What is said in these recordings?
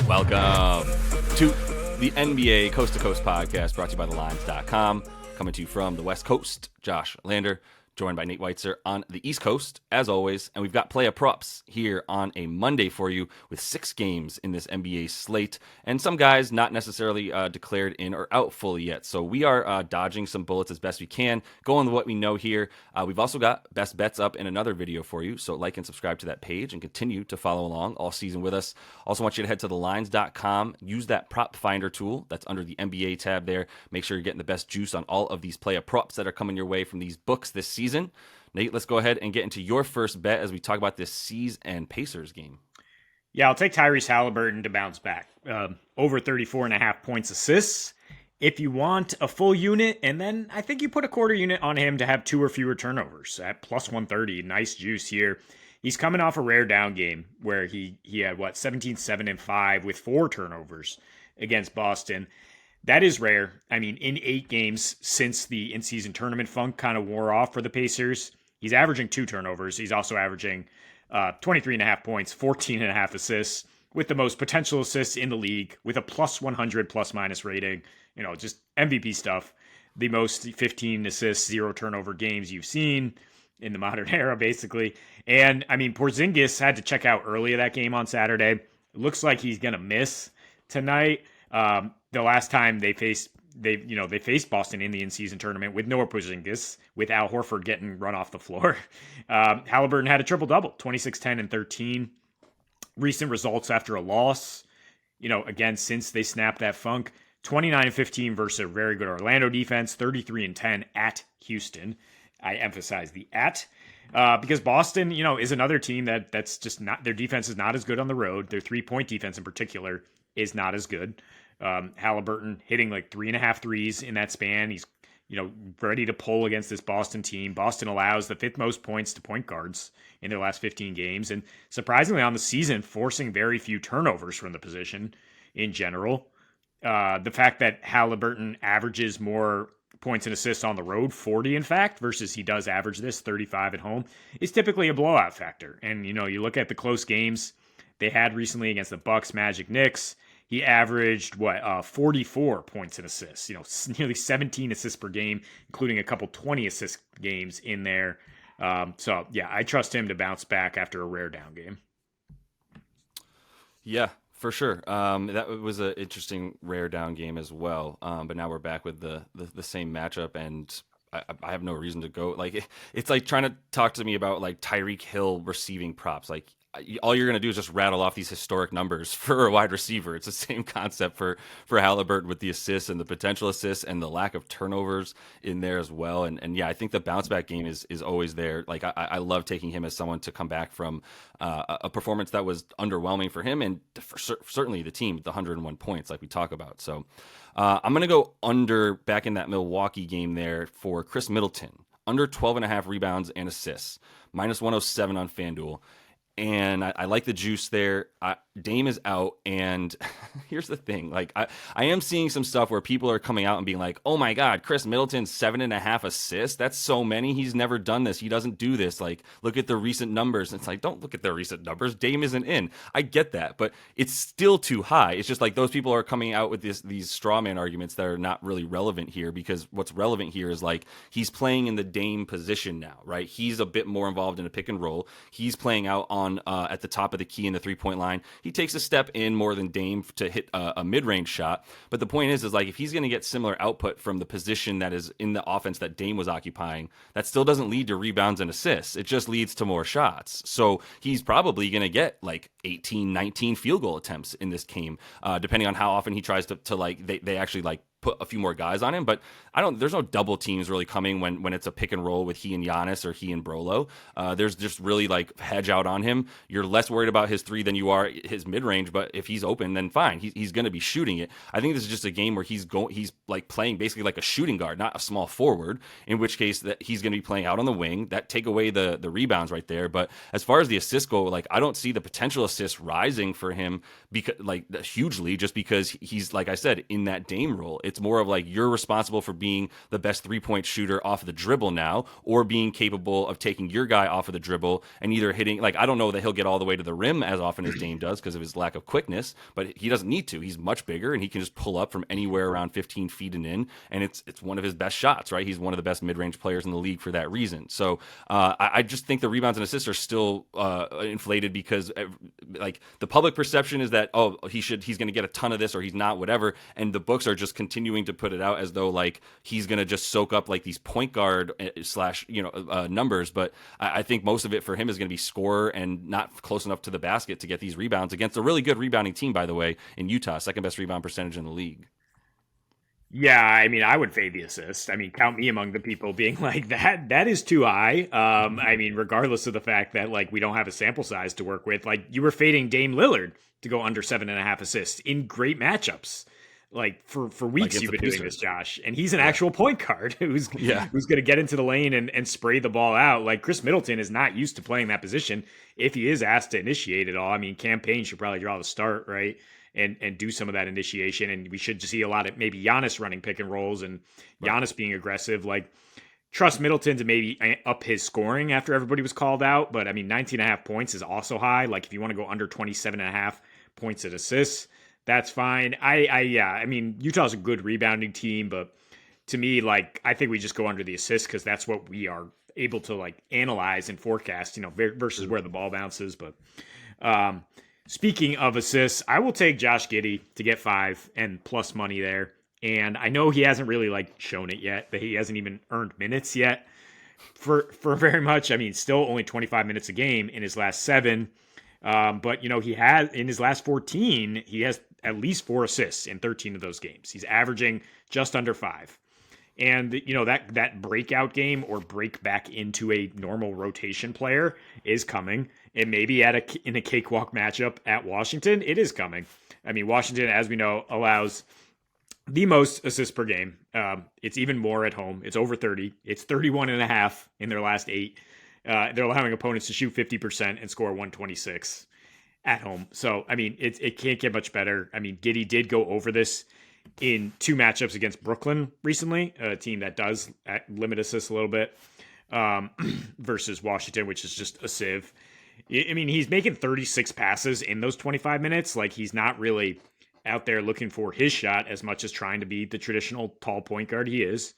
Welcome to the NBA Coast to Coast podcast brought to you by thelines.com. Coming to you from the West Coast, Josh Lander, joined by Nate Weitzer on the East Coast, as always. And we've got player props here on a Monday for you with 6 games in this NBA slate. And some guys not necessarily declared in or out fully yet. So we are dodging some bullets as best we can, going with what we know here. We've also got best bets up in another video for you. So like and subscribe to that page and continue to follow along all season with us. Also want you to head to thelines.com. Use that prop finder tool that's under the NBA tab there. Make sure you're getting the best juice on all of these player props that are coming your way from these books this season. Nate, let's go ahead and get into your first bet as we talk about this C's and Pacers game. Yeah, I'll take Tyrese Halliburton to bounce back. Over 34.5 points assists. If you want a full unit, and then I think you put a quarter unit on him to have 2 or fewer turnovers at plus 130. Nice juice here. He's coming off a rare down game where he had, 17, 7, and 5 with 4 turnovers against Boston. That is rare. I mean, in 8 games since the in-season tournament funk kind of wore off for the Pacers, he's averaging 2 turnovers. He's also averaging 23.5 points, 14.5 assists, with the most potential assists in the league, with a plus 100 plus-minus rating. You know, just MVP stuff. The most 15 assists, 0 turnover games you've seen in the modern era, basically. And, I mean, Porzingis had to check out early of that game on Saturday. It looks like he's going to miss tonight. The last time they faced Boston in the in-season tournament with Noah Porzingis, with Al Horford getting run off the floor. Halliburton had a triple-double, 26, 10, and 13. Recent results after a loss, again, since they snapped that funk, 29 and 15 versus a very good Orlando defense, 33 and 10 at Houston. I emphasize the at. Because Boston, is another team that's just not, their defense is not as good on the road. Their 3-point defense in particular is not as good. Halliburton hitting like 3.5 threes in that span. He's, ready to pull against this Boston team. Boston allows the 5th most points to point guards in their last 15 games. And surprisingly on the season, forcing very few turnovers from the position in general. The fact that Halliburton averages more points and assists on the road, 40 in fact, versus he does average this 35 at home, is typically a blowout factor. And, you look at the close games they had recently against the Bucks, Magic, Knicks. He averaged 44 points and assists, nearly 17 assists per game, including a couple 20 assist games in there. So yeah, I trust him to bounce back after a rare down game. Yeah, for sure. That was an interesting rare down game as well. But now we're back with the same matchup, and I have no reason to go. Like it's like trying to talk to me about like Tyreek Hill receiving props. Like all you're going to do is just rattle off these historic numbers for a wide receiver. It's the same concept for Halliburton with the assists and the potential assists and the lack of turnovers in there as well. And yeah, I think the bounce back game is always there. Like I love taking him as someone to come back from a performance that was underwhelming for him and for certainly the team, the 101 points like we talk about. So I'm going to go under back in that Milwaukee game there for Chris Middleton, under 12.5 rebounds and assists, minus 107 on FanDuel. And I like the juice there. Dame is out, and here's the thing. Like I am seeing some stuff where people are coming out and being like, oh my God, Chris Middleton, 7.5 assists. That's so many. He's never done this. He doesn't do this. Like, look at the recent numbers. It's like, don't look at the recent numbers. Dame isn't in. I get that, but it's still too high. It's just like those people are coming out with these straw man arguments that are not really relevant here, because what's relevant here is like he's playing in the Dame position now, right? He's a bit more involved in a pick and roll. He's playing out on at the top of the key in the 3-point line. He takes a step in more than Dame to hit a mid-range shot. But the point is like if he's going to get similar output from the position that is in the offense that Dame was occupying, that still doesn't lead to rebounds and assists. It just leads to more shots. So he's probably going to get like 18, 19 field goal attempts in this game, depending on how often he tries to like they actually like put a few more guys on him. But there's no double teams really coming when it's a pick and roll with he and Giannis or he and Brolo. There's just really like hedge out on him. You're less worried about his 3 than you are his mid-range, but if he's open, then fine. He's going to be shooting it. I think this is just a game where he's like playing basically like a shooting guard, not a small forward, in which case that he's going to be playing out on the wing. That take away the rebounds right there. But as far as the assists go, like I don't see the potential assists rising for him because like hugely, just because he's, like I said, in that Dame role. It's more of like you're responsible for being the best 3-point shooter off of the dribble now, or being capable of taking your guy off of the dribble and either hitting, like, I don't know that he'll get all the way to the rim as often as Dame does because of his lack of quickness, but he doesn't need to. He's much bigger and he can just pull up from anywhere around 15 feet and in, and it's one of his best shots, right? He's one of the best mid-range players in the league for that reason. So I just think the rebounds and assists are still inflated because like the public perception is that, oh, he's going to get a ton of this or he's not, whatever, and the books are just continuing to put it out as though like he's going to just soak up like these point guard slash numbers. But I think most of it for him is going to be scorer and not close enough to the basket to get these rebounds against a really good rebounding team, by the way, in Utah, second best rebound percentage in the league. Yeah, I mean, I would fade the assist. I mean, count me among the people being like that. That is too high. I mean, regardless of the fact that like we don't have a sample size to work with, like you were fading Dame Lillard to go under 7.5 assists in great matchups. Like for weeks Against you've the been doing this, Pacers. Josh, and he's an Yeah. actual point guard who's Yeah. who's going to get into the lane and spray the ball out. Like Chris Middleton is not used to playing that position. If he is asked to initiate it all, I mean, campaign should probably draw the start, right? And do some of that initiation. And we should just see a lot of maybe Giannis running pick and rolls and Right. Giannis being aggressive. Like trust Middleton to maybe up his scoring after everybody was called out. But I mean, 19.5 points is also high. Like if you want to go under 27.5 points at assists, that's fine. Yeah, I mean, Utah's a good rebounding team, but to me, like, I think we just go under the assists because that's what we are able to like analyze and forecast, versus where the ball bounces. But um, speaking of assists, I will take Josh Giddey to get 5 and plus money there. And I know he hasn't really like shown it yet, that he hasn't even earned minutes yet for very much. I mean, still only 25 minutes a game in his last 7. But he has in his last 14, he has at least 4 assists in 13 of those games. He's averaging just under 5. And that breakout game or break back into a normal rotation player is coming. And maybe in a cakewalk matchup at Washington, it is coming. I mean, Washington, as we know, allows the most assists per game. It's even more at home. It's over 30. It's 31.5 in their last 8. They're allowing opponents to shoot 50% and score 126 at home. So, I mean, it can't get much better. I mean, Giddey did go over this in 2 matchups against Brooklyn recently, a team that does limit assists a little bit, versus Washington, which is just a sieve. I mean, he's making 36 passes in those 25 minutes. Like, he's not really out there looking for his shot as much as trying to be the traditional tall point guard he is.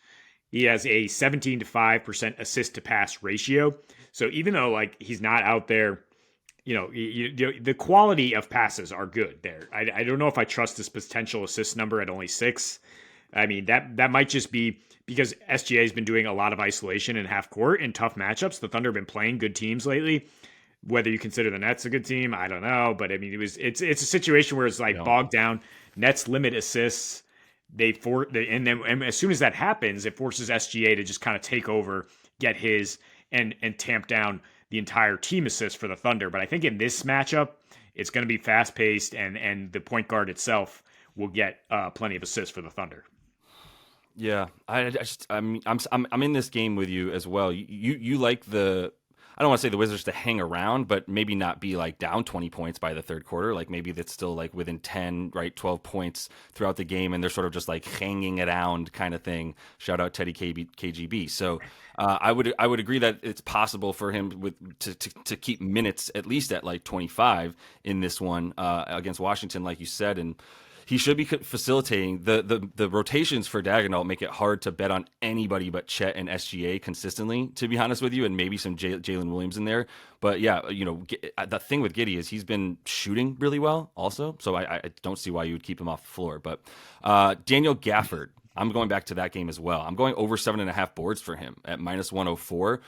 He has a 17 to 5% assist to pass ratio. So even though like he's not out there, the quality of passes are good there. I don't know if I trust this potential assist number at only 6. I mean, that might just be because SGA has been doing a lot of isolation in half court in tough matchups. The Thunder have been playing good teams lately. Whether you consider the Nets a good team, I don't know. But I mean, it's a situation where it's like bogged down. Nets limit assists. And as soon as that happens, it forces SGA to just kind of take over, get his, and tamp down the entire team assist for the Thunder. But I think in this matchup, it's going to be fast paced, and the point guard itself will get plenty of assists for the Thunder. Yeah, I'm in this game with you as well. You like I don't want to say the Wizards to hang around, but maybe not be like down 20 points by the third quarter. Like maybe that's still like within 10, right, 12 points throughout the game, and they're sort of just like hanging it around kind of thing. Shout out Teddy KGB. So I would agree that it's possible for him to keep minutes at least at like 25 in this one against Washington, like you said, and he should be facilitating the rotations for Daigneault. Make it hard to bet on anybody but Chet and SGA consistently, to be honest with you, and maybe some Jalen Williams in there. But yeah, the thing with Giddey is he's been shooting really well also, so I don't see why you would keep him off the floor. But Daniel Gafford, I'm going back to that game as well. I'm going over 7.5 boards for him at -104.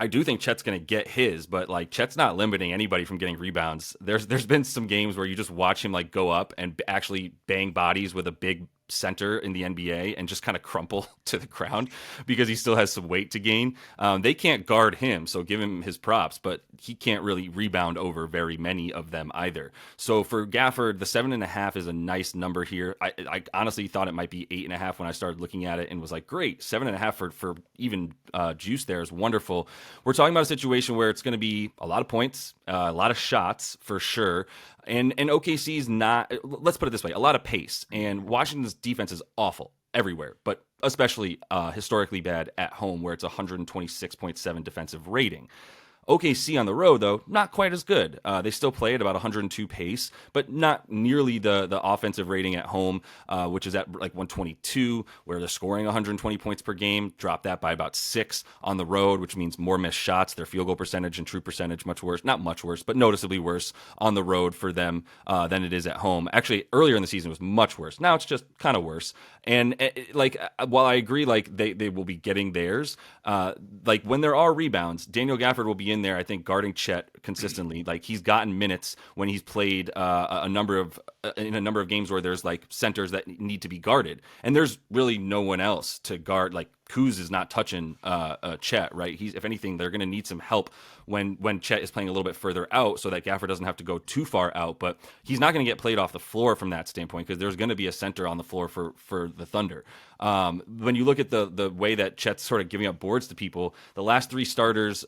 I do think Chet's going to get his, but like Chet's not limiting anybody from getting rebounds. There's been some games where you just watch him like go up and actually bang bodies with a big center in the NBA and just kind of crumple to the ground because he still has some weight to gain. They can't guard him, so give him his props, but he can't really rebound over very many of them either. So for Gafford, the 7.5 is a nice number here. I honestly thought it might be 8.5 when I started looking at it and was like, great, 7.5 for even juice there is wonderful. We're talking about a situation where it's going to be a lot of points, a lot of shots for sure. And OKC's not, let's put it this way, a lot of pace. And Washington's defense is awful. everywhere, but especially historically bad at home, where it's 126.7 defensive rating. OKC on the road, though, not quite as good. They still play at about 102 pace, but not nearly the offensive rating at home, which is at like 122, where they're scoring 120 points per game. Drop that by about 6 on the road, which means more missed shots. Their field goal percentage and true percentage much worse. Not much worse, but noticeably worse on the road for them than it is at home. Actually, earlier in the season was much worse. Now it's just kind of worse. And like, while I agree, like they will be getting theirs, like when there are rebounds, Daniel Gafford will be in there, I think, guarding Chet consistently. Like he's gotten minutes when he's played a number of games where there's like centers that need to be guarded, and there's really no one else to guard. Like Kuz is not touching Chet, right? He's, if anything, they're going to need some help when Chet is playing a little bit further out, so that Gafford doesn't have to go too far out. But he's not going to get played off the floor from that standpoint, because there's going to be a center on the floor for the Thunder. When you look at the way that Chet's sort of giving up boards to people, the last 3 starters,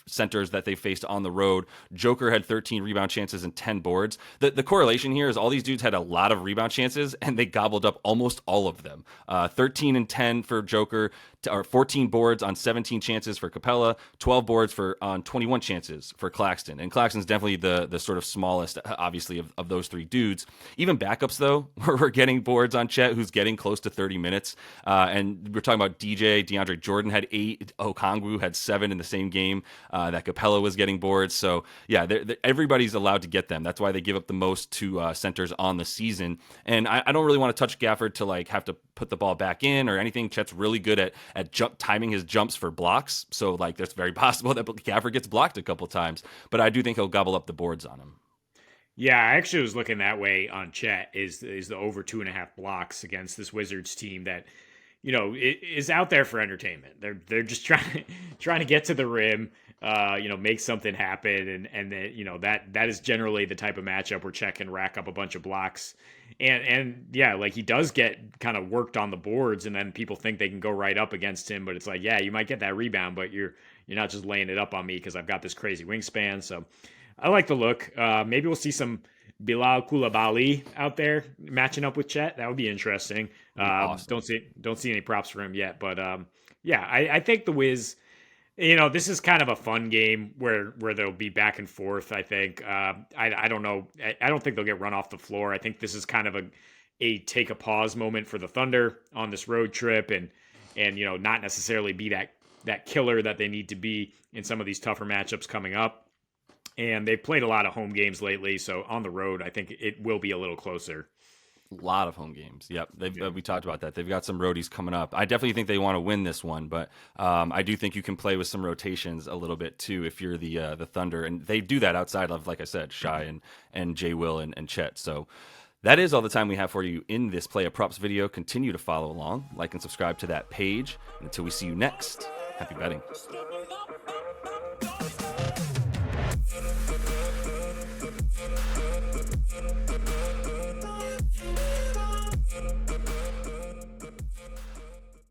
centers that they faced on the road, Joker had 13 rebound chances and 10 boards. The correlation here is all these dudes had a lot of rebound chances, and they gobbled up almost all of them. 13 and 10 for Joker, or 14 boards on 17 chances for Capella, 12 boards on 21 chances for Claxton. And Claxton's definitely the sort of smallest, obviously, of those 3 dudes. Even backups, though, were getting boards on Chet, who's getting close to 30 minutes. And we're talking about DeAndre Jordan had 8, Okongwu had 7 in the same game. That Capella was getting boards. So, yeah, everybody's allowed to get them. That's why they give up the most to centers on the season. And I don't really want to touch Gafford to like have to put the ball back in or anything. Chet's really good at timing his jumps for blocks. So, like, that's very possible that Gafford gets blocked a couple times. But I do think he'll gobble up the boards on him. Yeah, I actually was looking that way on Chet, is the over 2.5 blocks against this Wizards team that, you know, is out there for entertainment. They're just trying to get to the rim, make something happen, and then, that is generally the type of matchup where Chet can rack up a bunch of blocks, and yeah, like he does get kind of worked on the boards, and then people think they can go right up against him, but it's like, yeah, you might get that rebound, but you're not just laying it up on me because I've got this crazy wingspan. So I like the look. Maybe we'll see some Bilal Koulibaly out there matching up with Chet. That would be interesting. Awesome. Don't see any props for him yet, but yeah, I think the Wiz. This is kind of a fun game where they'll be back and forth. I think. I don't know. I don't think they'll get run off the floor. I think this is kind of a take a pause moment for the Thunder on this road trip, and not necessarily be that killer that they need to be in some of these tougher matchups coming up. And they've played a lot of home games lately, so on the road, I think it will be a little closer. A lot of home games. Yep, we talked about that. They've got some roadies coming up. I definitely think they want to win this one, but I do think you can play with some rotations a little bit too if you're the Thunder, and they do that outside of, like I said, Shai and Jay Will and Chet. So that is all the time we have for you in this Play a Props video. Continue to follow along, like and subscribe to that page. And until we see you next, happy betting.